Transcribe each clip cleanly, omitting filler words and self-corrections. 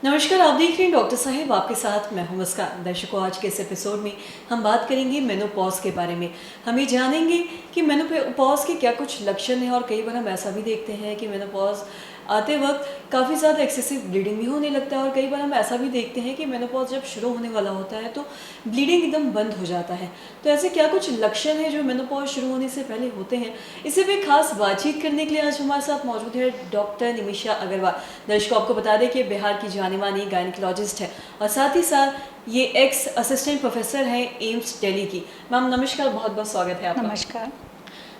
नमस्कार, आप देख रहे हैं डॉक्टर साहिब आपके साथ मैं हूं मुस्कान। दर्शकों, आज के इस एपिसोड में हम बात करेंगे मेनोपॉज के बारे में। हम ये जानेंगे कि मेनोपॉज के क्या कुछ लक्षण हैं, और कई बार हम ऐसा भी देखते हैं कि मेनोपॉज आते वक्त काफ़ी ज़्यादा एक्सेसिव ब्लीडिंग भी होने लगता है, और कई बार हम ऐसा भी देखते हैं कि मेनोपॉज जब शुरू होने वाला होता है तो ब्लीडिंग एकदम बंद हो जाता है। तो ऐसे क्या कुछ लक्षण हैं जो मेनोपॉज शुरू होने से पहले होते हैं, इसे पे खास बातचीत करने के लिए आज हमारे साथ मौजूद है डॉक्टर निमिषा अग्रवाल। दर्शकों, आपको बता दें कि बिहार की जानी मानी गायनिकोलॉजिस्ट है, और साथ ही साथ ये एक्स असिस्टेंट प्रोफेसर हैं एम्स दिल्ली की। मैम नमस्कार, बहुत बहुत स्वागत है आपका। नमस्कार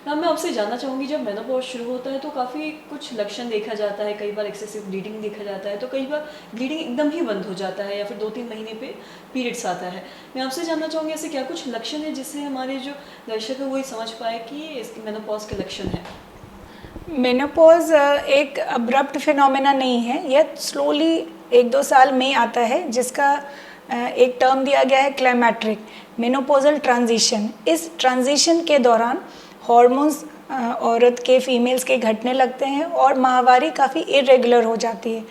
मैम, मैं आपसे जानना चाहूँगी, जब मेनोपॉज शुरू होता है तो काफ़ी कुछ लक्षण देखा जाता है। कई बार एक्सेसिव ब्लीडिंग देखा जाता है, तो कई बार ब्लीडिंग एकदम ही बंद हो जाता है, या फिर 2-3 महीने पे पीरियड्स आता है। मैं आपसे जानना चाहूँगी ऐसे क्या कुछ लक्षण है जिससे हमारे जो दर्शक है वो ये समझ पाए कि ये इसके मेनोपॉज के लक्षण है। मेनोपॉज एक अब्रप्ट फिनोमेना नहीं है, यह स्लोली 1-2 साल में आता है, जिसका एक टर्म दिया गया है क्लाइमैट्रिक मेनोपॉजल ट्रांजिशन। इस ट्रांजिशन के दौरान हार्मोन्स औरत के फीमेल्स के घटने लगते हैं और माहवारी काफ़ी इरेगुलर हो जाती है।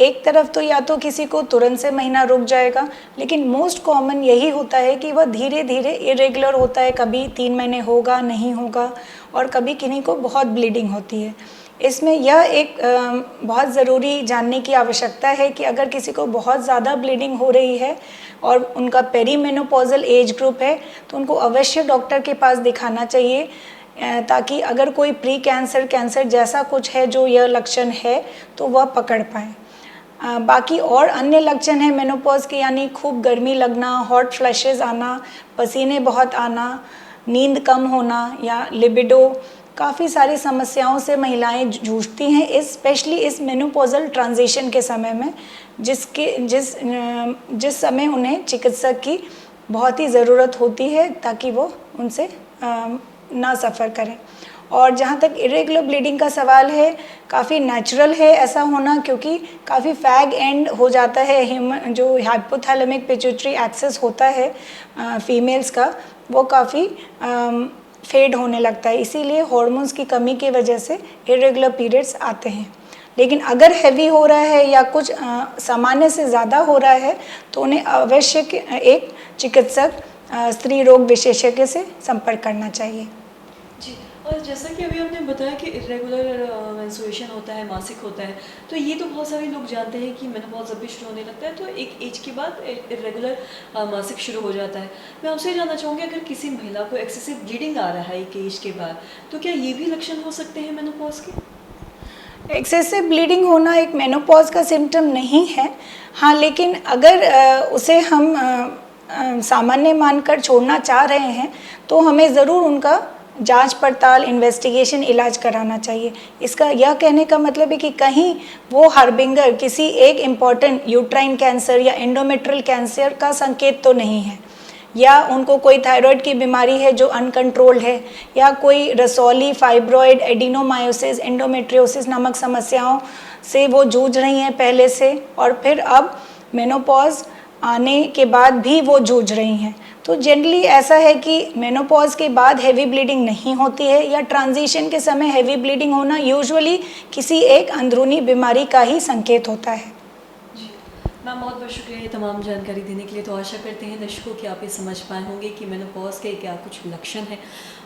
एक तरफ तो या तो किसी को तुरंत से महीना रुक जाएगा, लेकिन मोस्ट कॉमन यही होता है कि वह धीरे धीरे इरेगुलर होता है। कभी 3 महीने होगा, नहीं होगा, और कभी किन्हीं को बहुत ब्लीडिंग होती है। इसमें यह एक बहुत ज़रूरी जानने की आवश्यकता है कि अगर किसी को बहुत ज़्यादा ब्लीडिंग हो रही है और उनका पेरीमेनोपॉजल एज ग्रुप है, तो उनको अवश्य डॉक्टर के पास दिखाना चाहिए, ताकि अगर कोई प्री कैंसर जैसा कुछ है जो यह लक्षण है तो वह पकड़ पाए। बाकी और अन्य लक्षण हैं मेनोपॉज के, यानी खूब गर्मी लगना, हॉट फ्लैशेस आना, पसीने बहुत आना, नींद कम होना या लिबिडो। काफ़ी सारी समस्याओं से महिलाएं जूझती हैं, स्पेशली इस मेनोपॉजल ट्रांजिशन के समय में, जिस समय उन्हें चिकित्सक की बहुत ही ज़रूरत होती है ताकि वो उनसे ना सफ़र करें। और जहाँ तक इरेगुलर ब्लीडिंग का सवाल है, काफ़ी नेचुरल है ऐसा होना, क्योंकि काफ़ी फैग एंड हो जाता है। जो हाइपोथैलेमिक पिट्यूटरी एक्सेस होता है फीमेल्स का, वो काफ़ी फेड होने लगता है। इसीलिए हार्मोन्स की कमी की वजह से इरेगुलर पीरियड्स आते हैं। लेकिन अगर हैवी हो रहा है या कुछ सामान्य से ज़्यादा हो रहा है, तो उन्हें अवश्य एक चिकित्सक स्त्री रोग विशेषज्ञ से संपर्क करना चाहिए। जी, और जैसा कि अभी आपने बताया कि इरेगुलर मेंस्ट्रुएशन होता है, मासिक होता है, तो ये तो बहुत सारे लोग जानते हैं कि मेनोपॉज जब भी शुरू होने लगता है तो एक एज के बाद इरेगुलर मासिक शुरू हो जाता है। मैं आपसे जानना चाहूँगी, अगर किसी महिला को एक्सेसिव ब्लीडिंग आ रहा है एक एज के बाद, तो क्या ये भी लक्षण हो सकते हैं मेनोपॉज के? एक्सेसिव ब्लीडिंग होना एक मेनोपॉज का सिम्टम नहीं है, हाँ, लेकिन अगर उसे हम सामान्य मानकर छोड़ना चाह रहे हैं तो हमें ज़रूर उनका जांच पड़ताल, इन्वेस्टिगेशन, इलाज कराना चाहिए। इसका यह कहने का मतलब है कि कहीं वो हार्बिंगर किसी एक इम्पॉर्टेंट यूट्राइन कैंसर या एंडोमेट्रियल कैंसर का संकेत तो नहीं है, या उनको कोई थायराइड की बीमारी है जो अनकंट्रोल्ड है, या कोई रसौली, फाइब्रॉइड, एडिनोमायोसिस, एंडोमेट्रियोसिस नामक समस्याओं से वो जूझ रही हैं पहले से, और फिर अब मेनोपॉज आने के बाद भी वो जूझ रही हैं। तो जनरली ऐसा है कि मेनोपॉज के बाद हैवी ब्लीडिंग नहीं होती है, या ट्रांजिशन के समय हैवी ब्लीडिंग होना यूजुअली किसी एक अंदरूनी बीमारी का ही संकेत होता है। मैम, बहुत बहुत शुक्रिया ये तमाम जानकारी देने के लिए। तो आशा करते हैं दर्शकों कि आप ये समझ पाए होंगे कि मेनोपॉज के क्या कुछ लक्षण हैं।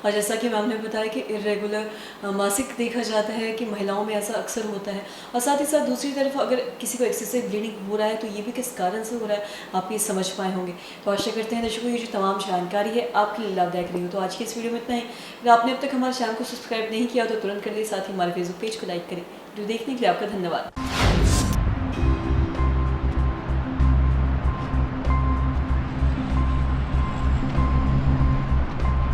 और जैसा कि मैम ने बताया कि इरेगुलर मासिक देखा जाता है कि महिलाओं में ऐसा अक्सर होता है, और साथ ही साथ दूसरी तरफ अगर किसी को एक्सेसिव ब्लीडिंग हो रहा है तो ये भी किस कारण से हो रहा है आप ये समझ पाए होंगे। तो आशा करते हैं दर्शकों ये जो तमाम जानकारी है आपके लिए लाभदायक रही हो। तो आज की इस वीडियो में इतना ही। अगर आपने अब तक हमारे चैनल को सब्सक्राइब नहीं किया तो तुरंत कर लिए, साथ ही हमारे फेसबुक पेज को लाइक करें। जो देखने के लिए आपका धन्यवाद।